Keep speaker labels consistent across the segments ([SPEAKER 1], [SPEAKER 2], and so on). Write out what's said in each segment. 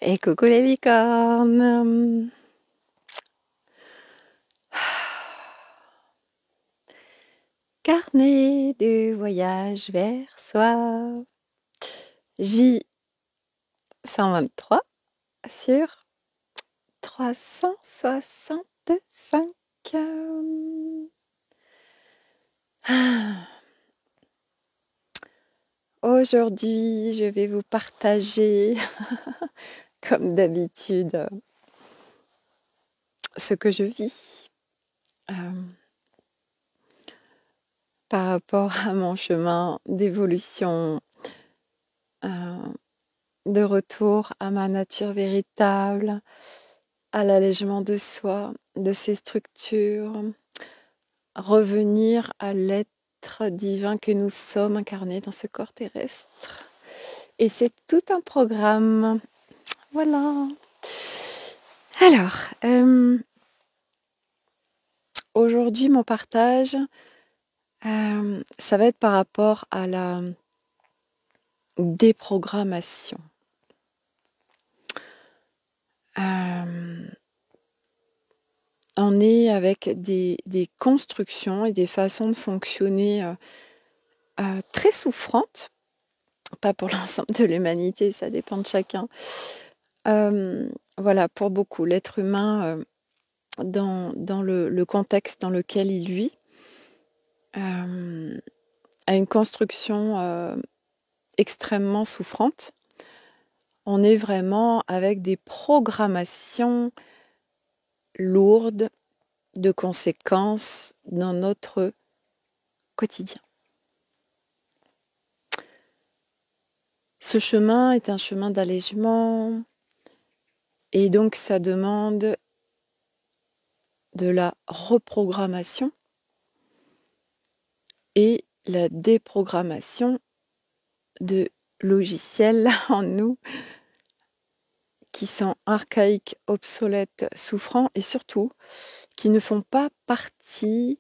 [SPEAKER 1] Et coucou les licornes. Carnet de voyage vers soi. J 123 sur 365. Aujourd'hui, je vais vous partager, comme d'habitude, ce que je vis par rapport à mon chemin d'évolution, de retour à ma nature véritable, à l'allègement de soi, de ses structures, revenir à l'être divin que nous sommes incarnés dans ce corps terrestre. Et c'est tout un programme. Voilà. Alors, aujourd'hui, mon partage, ça va être par rapport à la déprogrammation. On est avec des constructions et des façons de fonctionner très souffrantes, pas pour l'ensemble de l'humanité, ça dépend de chacun. Voilà, pour beaucoup, l'être humain, dans le contexte dans lequel il vit, a une construction extrêmement souffrante. On est vraiment avec des programmations lourdes de conséquences dans notre quotidien. Ce chemin est un chemin d'allègement et donc ça demande de la reprogrammation et la déprogrammation de logiciels en nous qui sont archaïques, obsolètes, souffrants et surtout qui ne font pas partie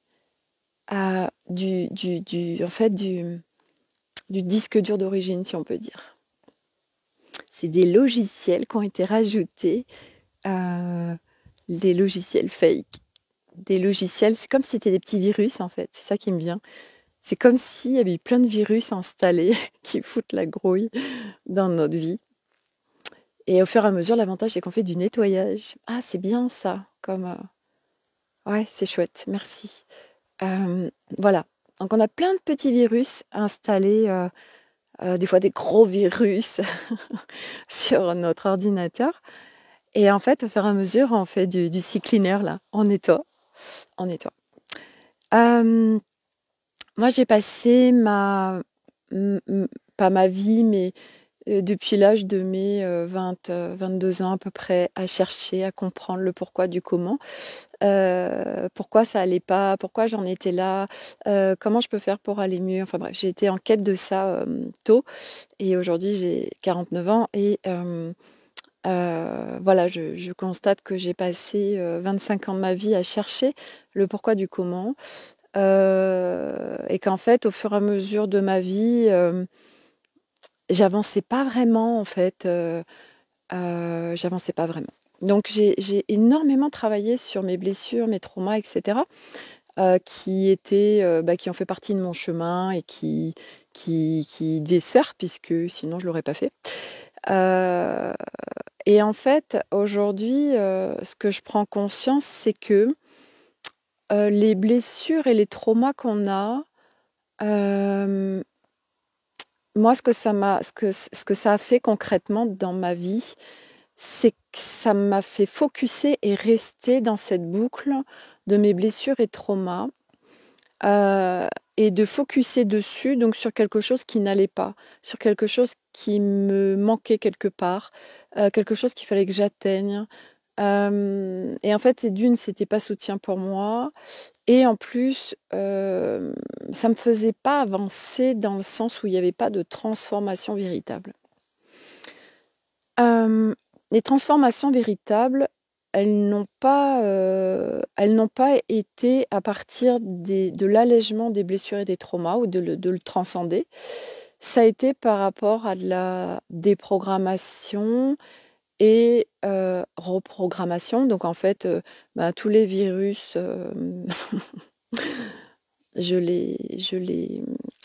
[SPEAKER 1] du disque dur d'origine, si on peut dire. C'est des logiciels qui ont été rajoutés, des logiciels fake, des logiciels, c'est comme si c'était des petits virus en fait, c'est ça qui me vient. C'est comme s'il y avait eu plein de virus installés qui foutent la grouille dans notre vie. Et au fur et à mesure, l'avantage, c'est qu'on fait du nettoyage. Ah, c'est bien ça, ouais, c'est chouette, merci. Voilà, donc on a plein de petits virus installés, des fois des gros virus sur notre ordinateur. Et en fait, au fur et à mesure, on fait du CCleaner, là, on nettoie. Moi, j'ai passé pas ma vie, mais depuis l'âge de mes 22 ans à peu près, à chercher, à comprendre le pourquoi du comment. Pourquoi ça allait pas, pourquoi j'en étais là, comment je peux faire pour aller mieux. Enfin bref, j'ai été en quête de ça tôt. Et aujourd'hui, j'ai 49 ans et voilà, je constate que j'ai passé 25 ans de ma vie à chercher le pourquoi du comment. Et qu'en fait, au fur et à mesure de ma vie, j'avançais pas vraiment en fait. J'avançais pas vraiment. Donc j'ai énormément travaillé sur mes blessures, mes traumas, etc. Qui ont fait partie de mon chemin et qui devaient se faire puisque sinon je l'aurais pas fait. Et en fait, aujourd'hui, ce que je prends conscience, c'est que les blessures et les traumas qu'on a, moi, ce que ça a fait concrètement dans ma vie, c'est que ça m'a fait focuser et rester dans cette boucle de mes blessures et traumas, et de focuser dessus, donc sur quelque chose qui n'allait pas, sur quelque chose qui me manquait quelque part, quelque chose qu'il fallait que j'atteigne. Et en fait, c'était pas soutien pour moi et en plus, ça me faisait pas avancer dans le sens où il y avait pas de transformation véritable. Les transformations véritables, elles n'ont pas été à partir de l'allègement des blessures et des traumas ou de le transcender. Ça a été par rapport à de la déprogrammation et reprogrammation. Donc en fait, tous les virus, je les je les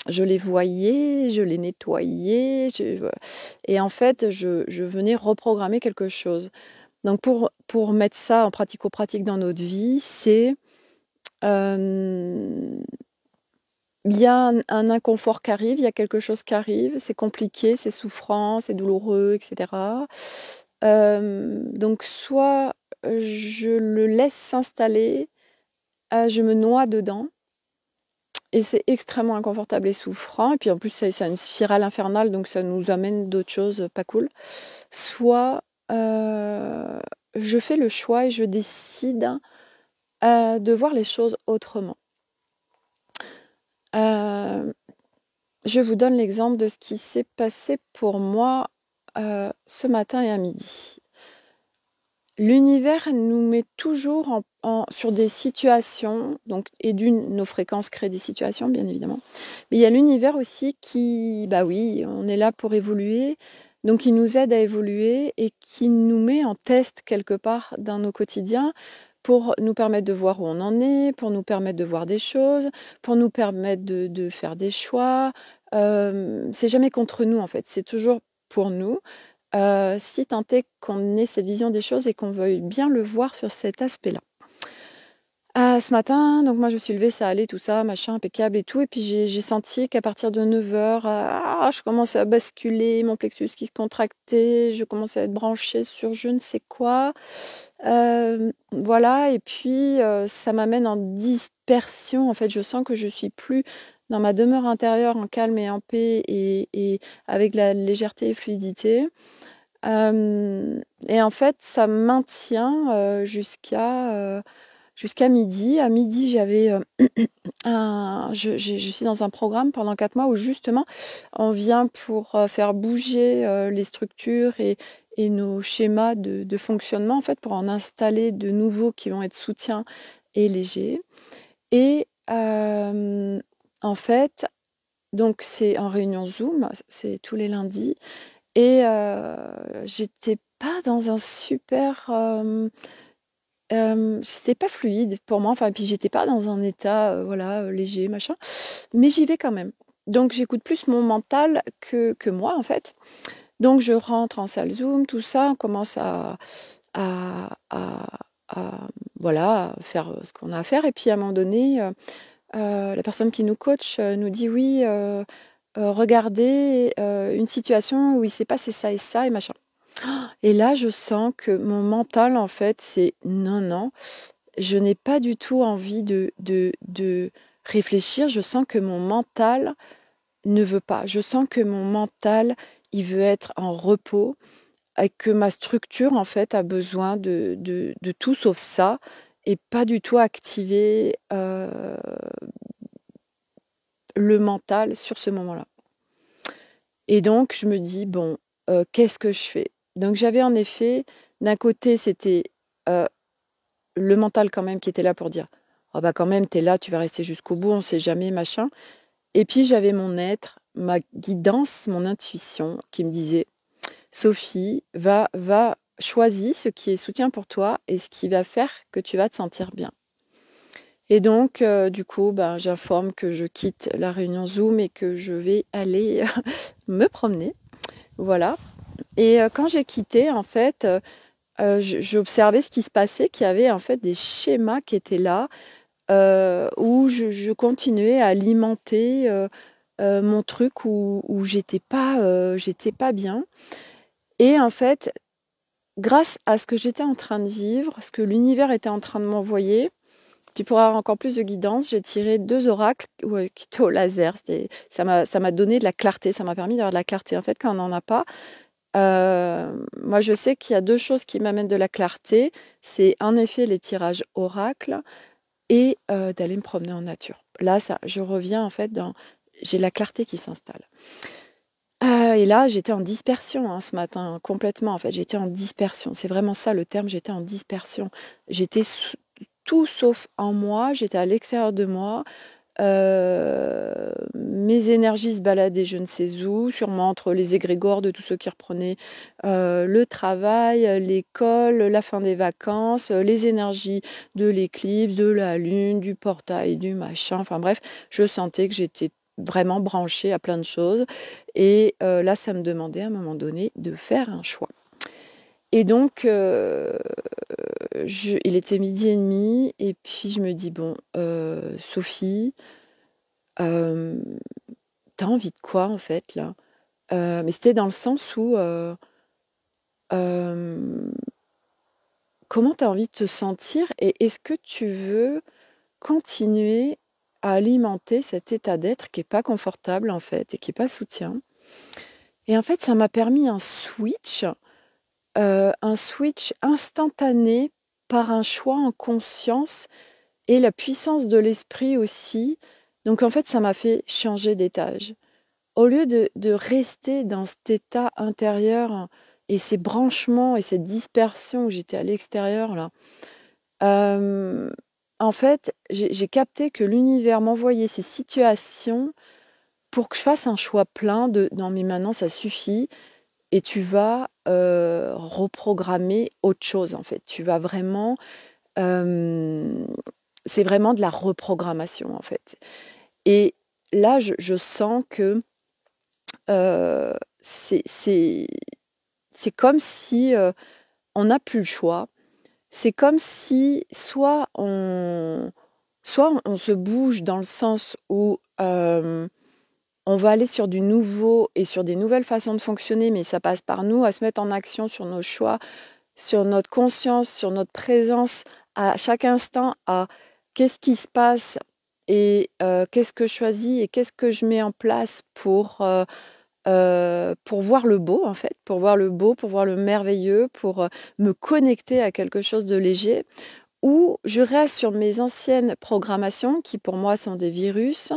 [SPEAKER 1] je les voyais, je les nettoyais, et en fait, je venais reprogrammer quelque chose. Donc pour mettre ça en pratico-pratique dans notre vie, c'est, hem, il y a un inconfort qui arrive, il y a quelque chose qui arrive, c'est compliqué, c'est souffrant, c'est douloureux et cetera. Donc soit, je le laisse s'installer, je me noie dedans et c'est extrêmement inconfortable et souffrant et puis en plus c'est une spirale infernale donc ça nous amène d'autres choses pas cool. Soit, je fais le choix et je décide, de voir les choses autrement. Heu, je vous donne l'exemple de ce qui s'est passé pour moi, ce matin et à midi. L'univers nous met toujours sur des situations, donc et nos fréquences créent des situations, bien évidemment. Mais il y a l'univers aussi qui, bah oui, on est là pour évoluer, donc il nous aide à évoluer et qui nous met en test quelque part dans nos quotidiens pour nous permettre de voir où on en est, pour nous permettre de voir des choses, pour nous permettre de faire des choix. C'est jamais contre nous en fait, c'est toujours pour nous. Si tant est qu'on ait cette vision des choses et qu'on veuille bien le voir sur cet aspect-là. Ce matin, donc moi je me suis levée, ça allait tout ça, machin, impeccable et tout et puis j'ai senti qu'à partir de 9h, je commençais à basculer, mon plexus qui se contractait, je commençais à être branchée sur je ne sais quoi. Voilà et puis, ça m'amène en dispersion. En fait, je sens que je suis plus dans ma demeure intérieure en calme et en paix et avec la légèreté et fluidité. Et en fait, ça me maintient, jusqu'à midi. À midi, j'avais, je suis dans un programme pendant 4 mois où justement on vient pour, faire bouger, les structures et nos schémas de fonctionnement, en fait, pour en installer de nouveaux qui vont être soutiens et légers. Et en fait, donc c'est en réunion Zoom, c'est tous les lundis et j'étais pas dans un super, c'était pas fluide pour moi, enfin, puis j'étais pas dans un état, voilà, léger, machin, mais j'y vais quand même. Donc j'écoute plus mon mental que moi, en fait. Donc je rentre en salle Zoom, tout ça, on commence à à voilà, faire, ce qu'on a à faire et puis à un moment donné, la personne qui nous coach, nous dit: «Oui, regardez, une situation où il s'est passé ça et ça et machin». Et là, je sens que mon mental, en fait, c'est: «Non, non, je n'ai pas du tout envie de réfléchir». Je sens que mon mental ne veut pas. Je sens que mon mental, il veut être en repos et que ma structure, en fait, a besoin de tout sauf ça et pas du tout activer, le mental sur ce moment-là. Et donc je me dis: «Bon, qu'est-ce que je fais?» Donc j'avais en effet, d'un côté, c'était, heu, le mental quand même qui était là pour dire: «Oh bah, quand même, tu es là, tu vas rester jusqu'au bout, on sait jamais, machin». Et puis j'avais mon être, ma guidance, mon intuition qui me disait: «Sophie, va choisis ce qui est soutien pour toi et ce qui va faire que tu vas te sentir bien». Et donc du coup, ben, j'informe que je quitte la réunion Zoom et que je vais aller me promener, voilà. Et quand j'ai quitté, en fait, j'observais ce qui se passait, qu'il y avait, en fait, des schémas qui étaient là, où je continuais à alimenter, mon truc où j'étais pas bien. Et en fait, grâce à ce que j'étais en train de vivre, ce que l'univers était en train de m'envoyer, puis pour avoir encore plus de guidance, j'ai tiré 2 oracles, ouais, qui étaient au laser. Ça m'a donné de la clarté, ça m'a permis d'avoir de la clarté. En fait, quand on n'en a pas, moi je sais qu'il y a 2 choses qui m'amènent de la clarté. C'est en effet les tirages oracles et d'aller me promener en nature. Là, ça je reviens en fait dans j'ai la clarté qui s'installe. Et là, j'étais en dispersion, hein, ce matin, complètement, en fait. J'étais en dispersion. C'est vraiment ça le terme, j'étais en dispersion. J'étais tout sauf en moi, j'étais à l'extérieur de moi. mes énergies se baladaient je ne sais où, sûrement entre les égrégores de tous ceux qui reprenaient, le travail, l'école, la fin des vacances, les énergies de l'éclipse, de la lune, du portail, du machin, enfin bref, je sentais que j'étais vraiment branchée à plein de choses et là, ça me demandait à un moment donné de faire un choix. Et donc, il était 12h30 et puis je me dis: «Bon, Sophie, hem, tu envie de quoi en fait là?» Mais c'était dans le sens où, hem, comment tu as envie de te sentir et est-ce que tu veux continuer à alimenter cet état d'être qui est pas confortable en fait et qui est pas soutien? Et en fait, ça m'a permis un switch instantané par un choix en conscience et la puissance de l'esprit aussi. Donc en fait, ça m'a fait changer d'étage. Au lieu de rester dans cet état intérieur et ces branchements et cette dispersion où j'étais à l'extérieur là, hem, en fait, j'ai capté que l'univers m'envoyait ces situations pour que je fasse un choix plein de: «Non mais maintenant ça suffit» et tu vas, reprogrammer autre chose en fait. Tu vas vraiment, hem, c'est vraiment de la reprogrammation en fait. Et là, je sens que, heu, c'est c'est comme si, on n'a plus le choix. C'est comme si soit on se bouge dans le sens où, on va aller sur du nouveau et sur des nouvelles façons de fonctionner, mais ça passe par nous, à se mettre en action sur nos choix, sur notre conscience, sur notre présence à chaque instant, à qu'est-ce qui se passe et qu'est-ce que je choisis et qu'est-ce que je mets en place pour voir le beau en fait, pour voir le beau, pour voir le merveilleux, pour, me connecter à quelque chose de léger. Ou je reste sur mes anciennes programmations qui pour moi sont des virus,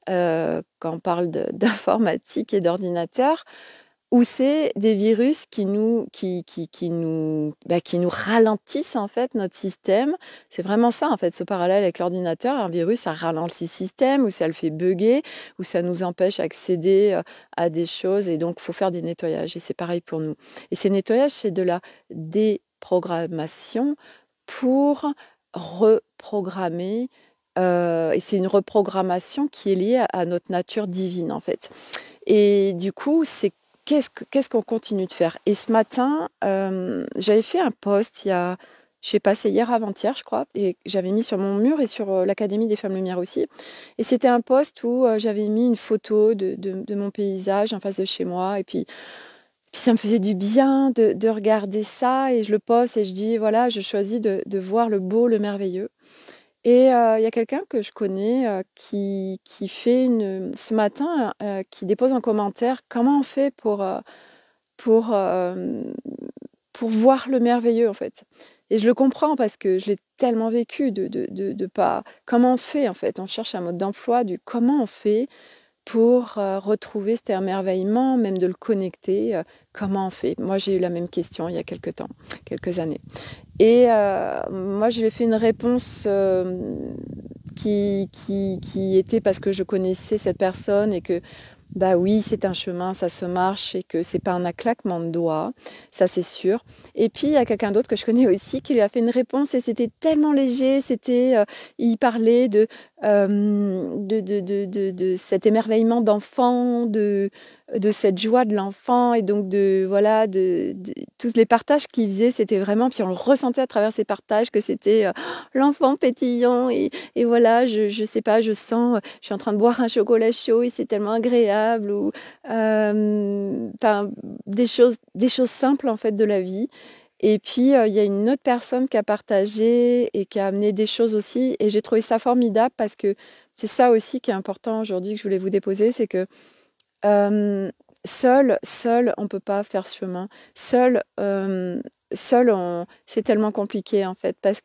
[SPEAKER 1] quand on parle de d'informatique et d'ordinateur, ou c'est des virus qui nous ralentissent en fait notre système. C'est vraiment ça en fait, ce parallèle avec l'ordinateur. Un virus, ça ralentit le système ou ça le fait bugger ou ça nous empêche d'accéder, à des choses et donc il faut faire des nettoyages et c'est pareil pour nous. Et ces nettoyages, c'est de la déprogrammation pour reprogrammer, et c'est une reprogrammation qui est liée à notre nature divine en fait. Et du coup, c'est qu'est-ce qu'on continue de faire? Et ce matin, j'avais fait un post il y a je sais pas, c'est hier avant-hier, je crois et j'avais mis sur mon mur et sur, l'Académie des Femmes Lumière aussi et c'était un post où, j'avais mis une photo de mon paysage en face de chez moi et puis ça me faisait du bien de regarder ça et je le poste et je dis: «Voilà, je choisis de voir le beau, le merveilleux». Et il y a quelqu'un que je connais, qui fait ce matin, qui dépose en commentaire: «Comment on fait pour, pour voir le merveilleux?» en fait. Et je le comprends parce que je l'ai tellement vécu de pas comment on fait en fait? On cherche un mode d'emploi du comment on fait pour, retrouver cet émerveillement, même de le connecter, comment on fait? Moi, j'ai eu la même question il y a quelque temps, quelques années. Et moi, je lui ai fait une réponse, qui était parce que je connaissais cette personne et que, bah, oui, c'est un chemin, ça se marche et que c'est pas un claquement de doigts, ça c'est sûr. Et puis il y a quelqu'un d'autre que je connais aussi qui lui a fait une réponse et c'était tellement léger, il parlait de cet émerveillement d'enfant, de cette joie de l'enfant et donc de voilà, de tous les partages qu'il faisait, c'était vraiment puis on le ressentait à travers ces partages que c'était, l'enfant pétillant et voilà, je sais pas, je sens, je suis en train de boire un chocolat chaud et c'est tellement agréable ou, enfin des choses simples en fait de la vie et puis, il y a une autre personne qui a partagé et qui a amené des choses aussi et j'ai trouvé ça formidable parce que c'est ça aussi qui est important aujourd'hui que je voulais vous déposer, c'est que seul, on peut pas faire ce chemin. Seul, on c'est tellement compliqué, en fait, parce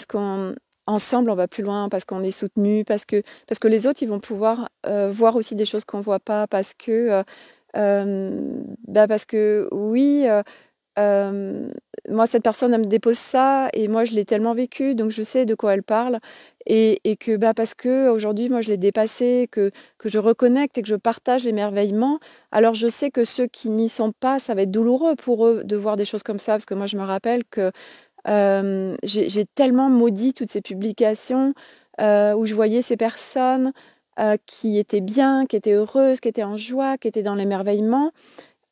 [SPEAKER 1] qu'ensemble, on va plus loin, parce qu'on est soutenu, parce que les autres, ils vont pouvoir, voir aussi des choses qu'on voit pas, parce que oui, hem, moi, cette personne, elle me dépose ça et moi, je l'ai tellement vécu, donc je sais de quoi elle parle et que, bah, parce qu'aujourd'hui, moi, je l'ai dépassé, que je reconnecte et que je partage l'émerveillement, alors je sais que ceux qui n'y sont pas, ça va être douloureux pour eux de voir des choses comme ça. Parce que moi, je me rappelle que, j'ai tellement maudit toutes ces publications, où je voyais ces personnes, qui étaient bien, qui étaient heureuses, qui étaient en joie, qui étaient dans l'émerveillement.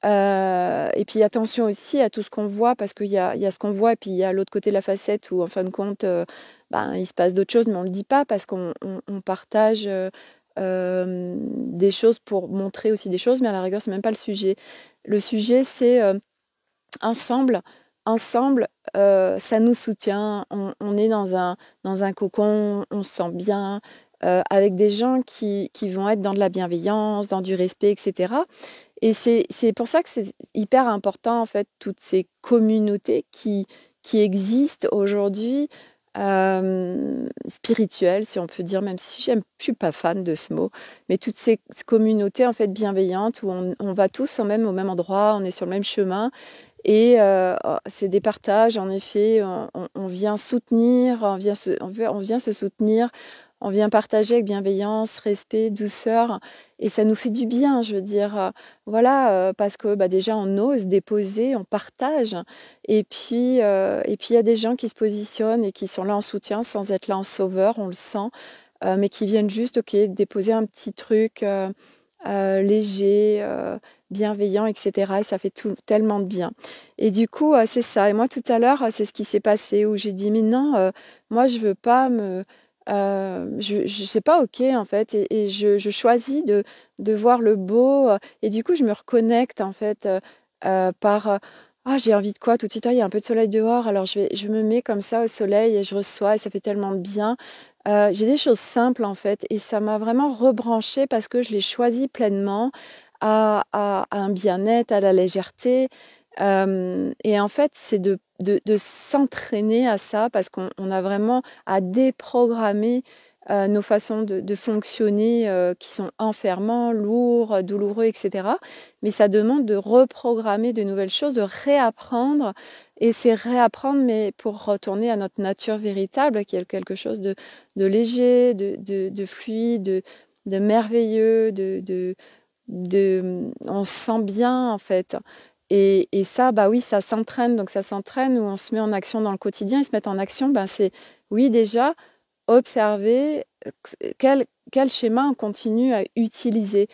[SPEAKER 1] Et puis attention aussi à tout ce qu'on voit parce qu'il y a ce qu'on voit et puis il y a l'autre côté de la facette où en fin de compte, ben, il se passe d'autres choses mais on ne le dit pas parce qu'on partage, des choses pour montrer aussi des choses, mais à la rigueur, c'est même pas le sujet. Le sujet, c'est, ensemble ensemble, ça nous soutient, on est dans un cocon, on se sent bien, avec des gens qui vont être dans de la bienveillance, dans du respect et cetera. Et c'est pour ça que c'est hyper important, en fait, toutes ces communautés qui existent aujourd'hui, spirituelles, si on peut dire, même si je suis pas fan de ce mot, mais toutes ces communautés, en fait, bienveillantes où on va tous au même endroit, on est sur le même chemin et c'est des partages, en effet, on vient soutenir, on vient se soutenir, on vient partager avec bienveillance, respect, douceur et ça nous fait du bien, je veux dire, voilà, parce que, bah, déjà on ose déposer, on partage et puis il y a des gens qui se positionnent et qui sont là en soutien sans être là en sauveur, on le sent, mais qui viennent juste, OK, déposer un petit truc, léger, bienveillant et cetera et ça fait tout tellement de bien et du coup, c'est ça et moi tout à l'heure, c'est ce qui s'est passé où j'ai dit: «Mais non, moi je veux pas me je c'est pas OK en fait et je choisis de voir le beau, et du coup je me reconnecte en fait, par, «Ah j'ai envie de quoi?» tout de suite: «Ah il y a un peu de soleil dehors alors je me mets comme ça au soleil et je reçois et ça fait tellement de bien». J'ai des choses simples en fait et ça m'a vraiment rebranchée parce que je l'ai choisi pleinement à un bien-être, à la légèreté, et en fait, c'est de s'entraîner à ça parce qu'on a vraiment à déprogrammer, nos façons de fonctionner, qui sont enfermants, lourds, douloureux et cetera. Mais ça demande de reprogrammer de nouvelles choses, de réapprendre et c'est réapprendre, mais pour retourner à notre nature véritable qui est quelque chose de léger, de fluide, de merveilleux, on se sent bien en fait et ça, bah, oui, ça s'entraîne donc ça s'entraîne où on se met en action dans le quotidien et se mettre en action, ben, c'est oui déjà observer, quel schéma on continue à utiliser.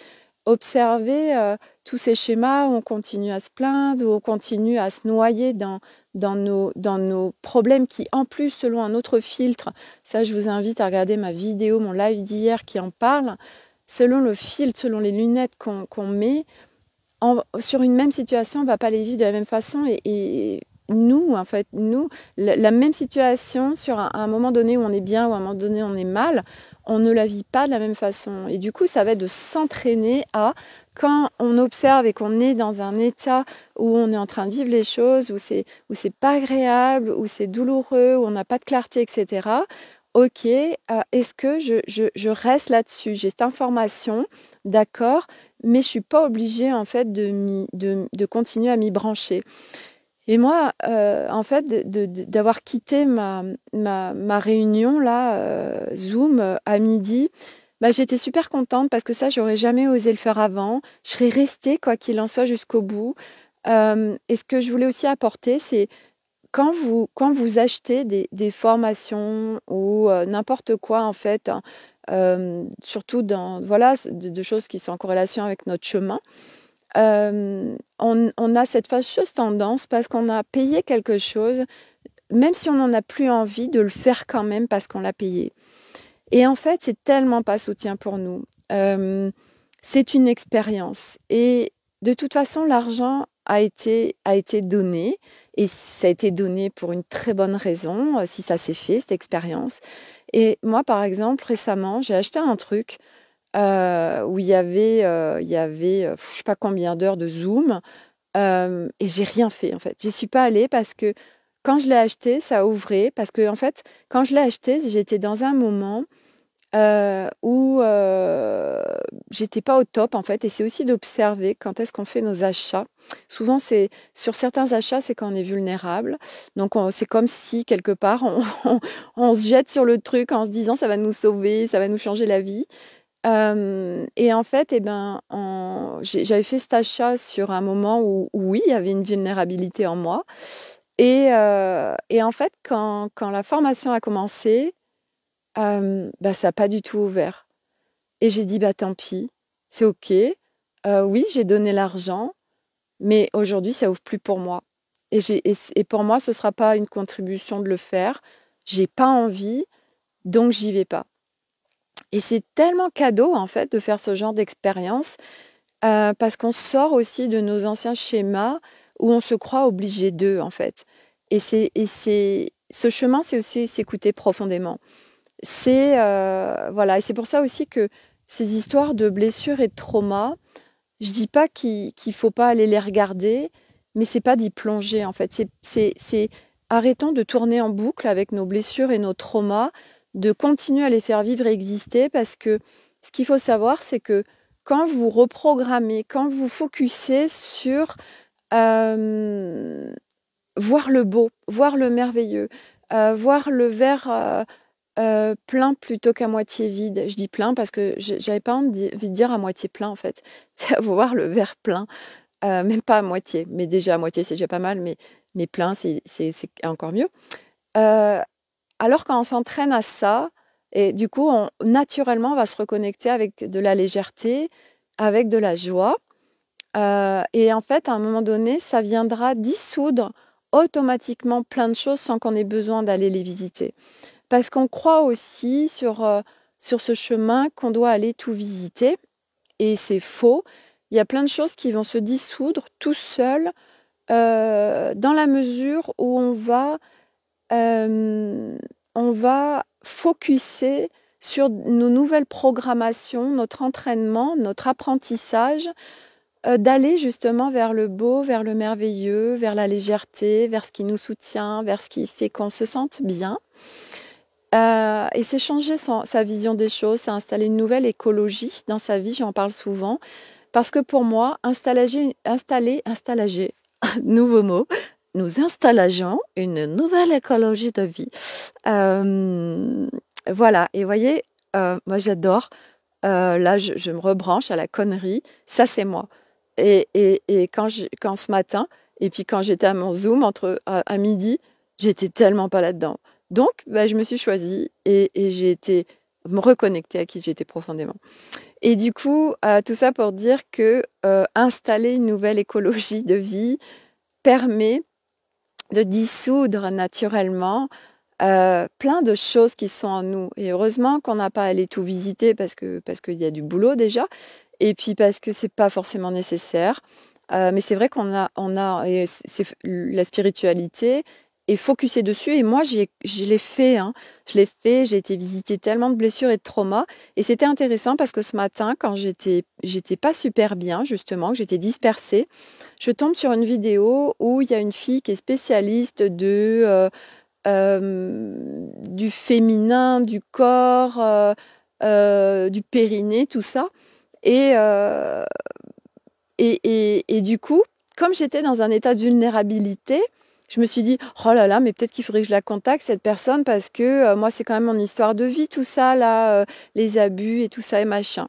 [SPEAKER 1] Observer, tous ces schémas où on continue à se plaindre, où on continue à se noyer dans nos problèmes qui en plus selon un autre filtre, ça je vous invite à regarder ma vidéo, mon live d'hier qui en parle. Selon le filtre, selon les lunettes qu'on met, sur une même situation, on ne va pas les vivre de la même façon et nous, en fait, nous, la même situation sur un moment donné où on est bien ou à un moment donné on est mal, on ne la vit pas de la même façon. Et du coup, ça va être de s'entraîner à, quand on observe et qu'on est dans un état où on est en train de vivre les choses, où c'est pas agréable, où c'est douloureux, où on n'a pas de clarté, etc. Ok, est-ce que je reste là-dessus? J'ai cette information, d'accord, mais je suis pas obligée en fait de continuer à m'y brancher. Et moi, en fait, d'avoir quitté ma réunion là, Zoom, à midi, bah, j'étais super contente parce que ça, j'aurais jamais osé le faire avant. Je serais restée quoi qu'il en soit jusqu'au bout. Et ce que je voulais aussi apporter, c'est quand vous achetez des formations ou n'importe quoi en fait, hein, surtout dans voilà, de choses qui sont en corrélation avec notre chemin, on a cette fâcheuse tendance parce qu'on a payé quelque chose, même si on n'en a plus envie, de le faire quand même parce qu'on l'a payé. Et en fait, c'est tellement pas soutien pour nous. C'est une expérience et de toute façon, l'argent a été donné et ça a été donné pour une très bonne raison, si ça s'est fait, cette expérience. Et moi, par exemple, récemment, j'ai acheté un truc, où il y avait, je sais pas combien d'heures de Zoom, et j'ai rien fait, en fait. J'y suis pas allée parce que quand je l'ai acheté, ça ouvrait parce que en fait, quand je l'ai acheté, j'étais dans un moment, où j'étais pas au top en fait et c'est aussi d'observer quand est-ce qu'on fait nos achats. Souvent c'est sur certains achats, c'est quand on est vulnérable. Donc c'est comme si quelque part on se jette sur le truc en se disant: «Ça va nous sauver, ça va nous changer la vie». Et en fait et ben, j'avais fait cet achat sur un moment où oui, il y avait une vulnérabilité en moi et en fait quand la formation a commencé, bah, ça a pas du tout ouvert et j'ai dit: «Bah, tant pis, c'est OK. Oui, j'ai donné l'argent, mais aujourd'hui, ça ouvre plus pour moi et pour moi, ce sera pas une contribution de le faire. J'ai pas envie, donc j'y vais pas» et c'est tellement cadeau, en fait, de faire ce genre d'expérience, parce qu'on sort aussi de nos anciens schémas où on se croit obligé d'eux, en fait et c'est ce chemin, c'est aussi s'écouter profondément. C'est, voilà et c'est pour ça aussi que ces histoires de blessures et de traumas, je dis pas qu'il faut pas aller les regarder, mais c'est pas d'y plonger en fait. C'est arrêtons de tourner en boucle avec nos blessures et nos traumas, de continuer à les faire vivre et exister parce que ce qu'il faut savoir, c'est que quand vous reprogrammez, quand vous focussez sur, hem, voir le beau, voir le merveilleux, voir le verre, plein plutôt qu'à moitié vide. Je dis plein parce que j'avais pas envie de dire à moitié plein, en fait. C'est voir le verre plein, même pas à moitié, mais déjà à moitié, c'est déjà pas mal, mais plein, c'est encore mieux. Heu, alors quand on s'entraîne à ça et du coup, on naturellement, on va se reconnecter avec de la légèreté, avec de la joie, et en fait, à un moment donné, ça viendra dissoudre automatiquement plein de choses sans qu'on ait besoin d'aller les visiter. Parce qu'on croit aussi sur ce chemin qu'on doit aller tout visiter et c'est faux. Il y a plein de choses qui vont se dissoudre tout seul, dans la mesure où on va focuser sur nos nouvelles programmations, notre entraînement, notre apprentissage, d'aller justement vers le beau, vers le merveilleux, vers la légèreté, vers ce qui nous soutient, vers ce qui fait qu'on se sente bien. Et c'est changer sa vision des choses, c'est installer une nouvelle écologie dans sa vie, j'en parle souvent. Parce que pour moi, installager, nouveau mot, nous installageons une nouvelle écologie de vie. Voilà et vous voyez, moi j'adore, là je me rebranche à la connerie, ça c'est moi. Et quand ce matin et puis quand j'étais à mon Zoom à 12:00, j'étais tellement pas là-dedans. Donc bah, je me suis choisie et j'ai été me reconnecter à qui j'étais profondément. Et du coup, tout ça pour dire que, installer une nouvelle écologie de vie permet de dissoudre naturellement, plein de choses qui sont en nous et heureusement qu'on n'a pas à aller tout visiter parce qu'il y a du boulot déjà et puis parce que c'est pas forcément nécessaire. Mais c'est vrai qu'on a et c'est la spiritualité est focusée dessus et moi je l'ai fait, hein. Je l'ai fait, j'ai été visiter tellement de blessures et de traumas et c'était intéressant parce que ce matin quand j'étais pas super bien justement, que j'étais dispersée, je tombe sur une vidéo où il y a une fille qui est spécialiste du féminin, du corps, du périnée, tout ça et et du coup, comme j'étais dans un état de vulnérabilité, je me suis dit: «Oh là là, mais peut-être qu'il faudrait que je la contacte cette personne parce que, moi, c'est quand même mon histoire de vie tout ça là, les abus et tout ça et machin».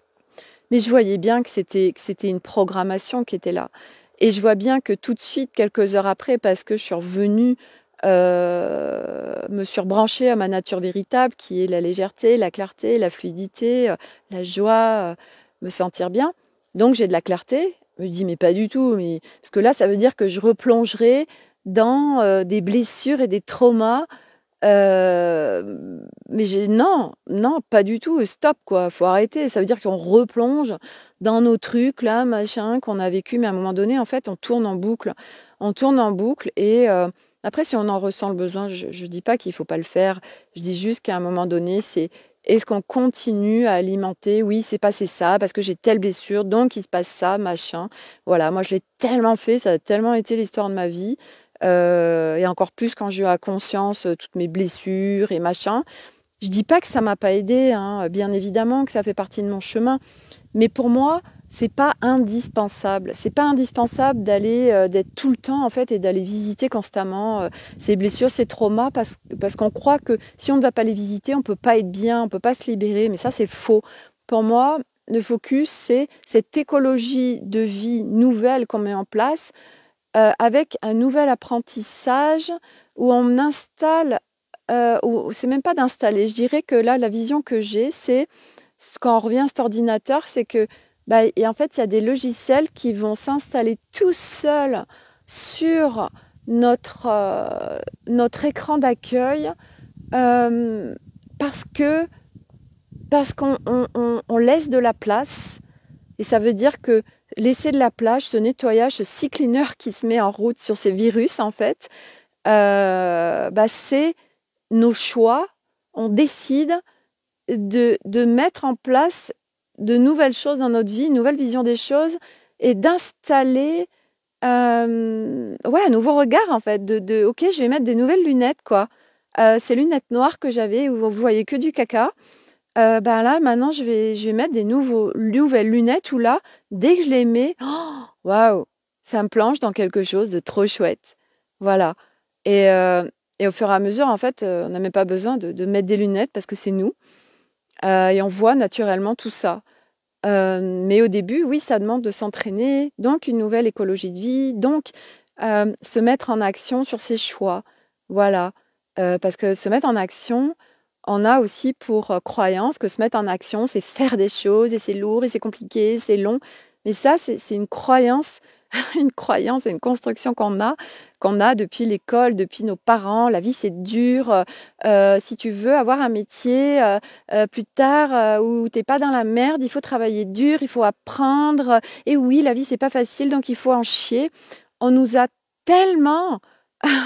[SPEAKER 1] Mais je voyais bien que c'était une programmation qui était là et je vois bien que tout de suite, quelques heures après, parce que je suis revenue, me surbrancher à ma nature véritable qui est la légèreté, la clarté, la fluidité, la joie, me sentir bien. Donc j'ai de la clarté. Je me dis: «Mais pas du tout, mais» parce que là, ça veut dire que je replongerai dans, des blessures et des traumas. Mais non, non, pas du tout, stop quoi, faut arrêter. Ça veut dire qu'on replonge dans nos trucs là, machin, qu'on a vécu, mais à un moment donné, en fait, on tourne en boucle. On tourne en boucle et après si on en ressent le besoin, je dis pas qu'il faut pas le faire. Je dis juste qu'à un moment donné, c'est est-ce qu'on continue à alimenter: «Oui, c'est passé ça, parce que j'ai telle blessure, donc il se passe ça, machin». Voilà, moi je l'ai tellement fait, ça a tellement été l'histoire de ma vie. Et encore plus quand j'ai eu à conscience, toutes mes blessures et machin Je dis pas que ça m'a pas aidée, hein, bien évidemment que ça fait partie de mon chemin, mais pour moi, c'est pas indispensable. C'est pas indispensable d'être tout le temps en fait et d'aller visiter constamment ces blessures, ces traumas parce qu'on croit que si on ne va pas les visiter, on peut pas être bien, on peut pas se libérer, mais ça c'est faux. Pour moi, le focus, c'est cette écologie de vie nouvelle qu'on met en place avec un nouvel apprentissage où on installe, ou c'est même pas d'installer, je dirais que là, la vision que j'ai, c'est quand on revient à cet ordinateur, c'est que, bah, et en fait, il y a des logiciels qui vont s'installer tout seuls sur notre écran d'accueil euh, parce que parce qu'on laisse de la place. Et ça veut dire que laisser de la place, ce nettoyage, ce sea cleaner qui se met en route sur ces virus, en fait, bah, c'est nos choix. On décide de mettre en place de nouvelles choses dans notre vie, une nouvelle vision des choses et d'installer ouais, un nouveau regard, en fait. OK, je vais mettre des nouvelles lunettes, quoi. Ces lunettes noires que j'avais où vous voyez que du caca. Ben là, maintenant, je vais mettre des nouvelles lunettes où là, dès que je les mets, oh, waouh, ça me plonge dans quelque chose de trop chouette. Voilà. Et, euh, et au fur et à mesure, en fait, on n'a même pas besoin de mettre des lunettes parce que c'est nous. Et on voit naturellement tout ça. Mais au début, oui, ça demande de s'entraîner, donc une nouvelle écologie de vie, donc se mettre en action sur ses choix. Voilà. Parce que se mettre en action, on a aussi pour croyance que se mettre en action, c'est faire des choses, et c'est lourd, et c'est compliqué, c'est long. Mais ça, c'est une croyance, une croyance et une construction qu'on a depuis l'école, depuis nos parents. La vie, c'est dur. Si tu veux avoir un métier plus tard où tu n'es pas dans la merde, il faut travailler dur, il faut apprendre. Et oui, la vie, c'est pas facile, donc il faut en chier. On nous a tellement,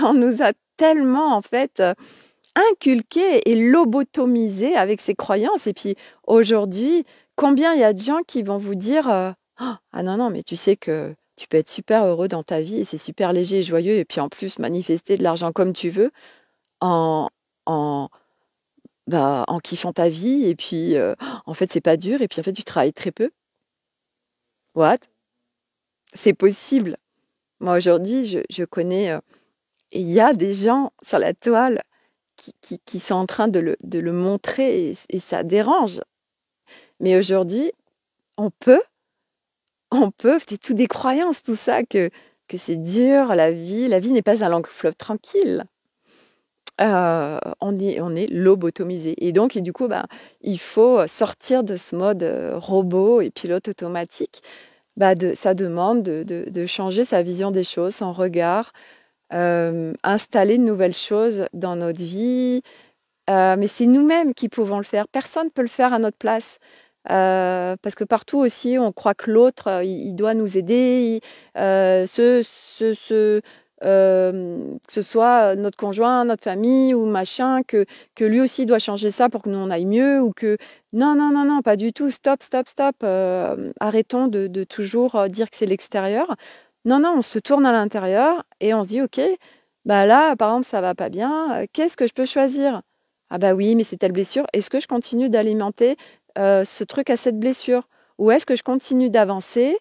[SPEAKER 1] on nous a tellement, en fait, inculqué et lobotomisé avec ces croyances. Et puis aujourd'hui, combien il y a de gens qui vont vous dire ah non, non, mais tu sais que tu peux être super heureux dans ta vie et c'est super léger et joyeux, et puis en plus manifester de l'argent comme tu veux en, en, en kiffant ta vie, et puis en fait, c'est pas dur, et puis en fait, tu travailles très peu. What? C'est possible. Moi, aujourd'hui, je connais, et il y a des gens sur la toile qui sont en train de le montrer, et ça dérange. Mais aujourd'hui, on peut, c'est tout des croyances, tout ça, que c'est dur, la vie n'est pas un long fleuve tranquille. On est lobotomisé. Et donc, et du coup, bah, il faut sortir de ce mode robot et pilote automatique. Bah, ça demande de changer sa vision des choses, son regard, installer de nouvelles choses dans notre vie. Mais c'est nous-mêmes qui pouvons le faire. Personne ne peut le faire à notre place. Parce que partout aussi, on croit que l'autre, il doit nous aider. Que ce soit notre conjoint, notre famille ou machin, que lui aussi doit changer ça pour que nous on aille mieux, ou que non, non, non, non, pas du tout. Stop, stop, stop. Arrêtons de toujours dire que c'est l'extérieur. Non, non, on se tourne à l'intérieur et on se dit, OK, bah là, par exemple, ça va pas bien. Qu'est-ce que je peux choisir? Ah bah oui, mais c'est telle blessure. Est-ce que je continue d'alimenter ce truc à cette blessure? Ou est-ce que je continue d'avancer,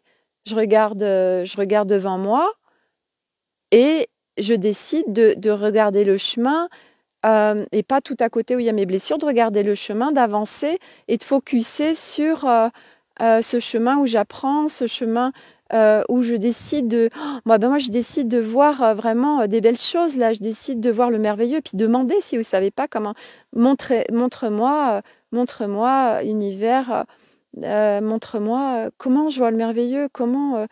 [SPEAKER 1] je regarde devant moi et je décide de regarder le chemin, et pas tout à côté où il y a mes blessures, de regarder le chemin, d'avancer et de focuser sur ce chemin où j'apprends, ce chemin où je décide moi, je décide de voir vraiment des belles choses. Là, je décide de voir le merveilleux, puis demander si vous savez pas comment. Montre-moi, univers, montre-moi comment je vois le merveilleux, comment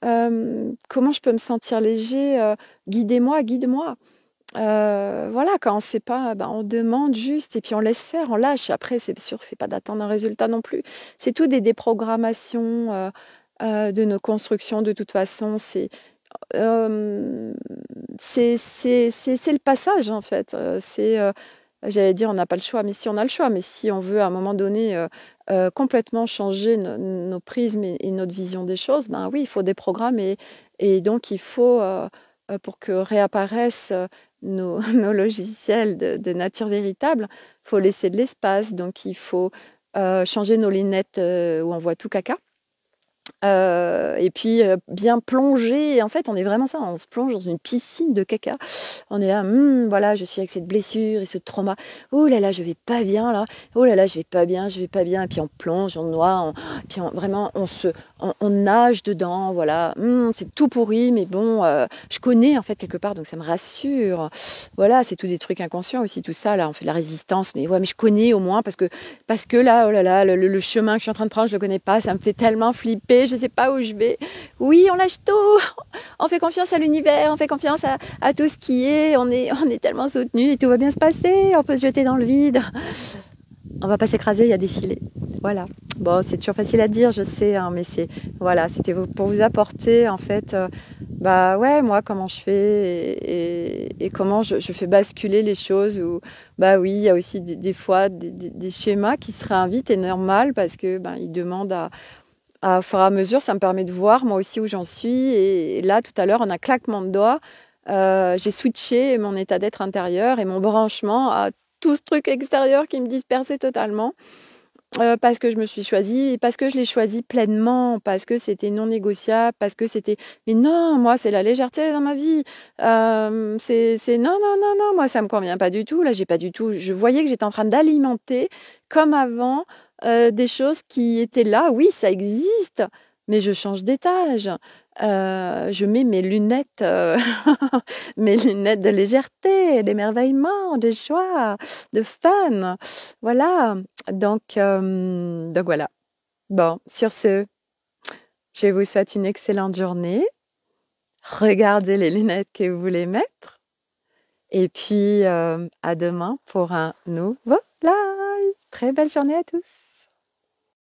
[SPEAKER 1] je peux me sentir léger, guidez-moi, guide-moi. Voilà, quand on ne sait pas, ben, on demande juste et puis on laisse faire, on lâche. Après, c'est sûr que c'est pas d'attendre un résultat non plus. C'est tout des déprogrammations de nos constructions. De toute façon, euh, c'est le passage, en fait. J'allais dire, on n'a pas le choix, mais si on a le choix, mais si on veut à un moment donné complètement changer nos prismes et notre vision des choses, ben oui, il faut des programmes, et donc il faut, pour que réapparaisse nos logiciels de nature véritable, il faut laisser de l'espace. Donc, il faut changer nos lunettes où on voit tout caca. Et puis bien plonger. Et en fait, on est vraiment ça, on se plonge dans une piscine de caca. On est là, voilà, je suis avec cette blessure et ce trauma. Oh là là, je vais pas bien là. Oh là là, je vais pas bien, je vais pas bien. Et puis on plonge, on noie, puis vraiment on nage dedans. Voilà, c'est tout pourri, mais bon, je connais en fait quelque part, donc ça me rassure. Voilà, c'est tous des trucs inconscients aussi, tout ça là. On fait de la résistance, mais ouais, mais je connais au moins parce que là, oh là là, le chemin que je suis en train de prendre, je le connais pas. Ça me fait tellement flipper. Je sais pas où je vais. Oui, on lâche tout. On fait confiance à l'univers. On fait confiance à tout ce qui est. On est tellement soutenu et tout va bien se passer. On peut se jeter dans le vide. On va pas s'écraser. Il y a des filets. Voilà. Bon, c'est toujours facile à dire, je sais, hein, mais voilà, c'était pour vous apporter en fait, bah ouais, moi comment je fais et comment je fais basculer les choses. Où bah oui, il y a aussi des fois des schémas qui se réinvitent et normal parce que ben ils demandent au fur et à mesure, ça me permet de voir moi aussi où j'en suis. Et là, tout à l'heure, en un claquement de doigts, j'ai switché mon état d'être intérieur et mon branchement à tout ce truc extérieur qui me dispersait totalement. Parce que je me suis choisie, et parce que je l'ai choisi pleinement, parce que c'était non négociable, parce que c'était mais non, moi, c'est la légèreté dans ma vie. Non, non, non, non, moi, ça me convient pas du tout. Là, j'ai pas du tout. Je voyais que j'étais en train d'alimenter, comme avant, des choses qui étaient là. Oui, ça existe, mais je change d'étage. Je mets mes lunettes, mes lunettes de légèreté, d'émerveillement, de joie, de fun. Voilà. Donc voilà. Bon, sur ce, je vous souhaite une excellente journée. Regardez les lunettes que vous voulez mettre. Et puis, à demain pour un nouveau live. Très belle journée à tous.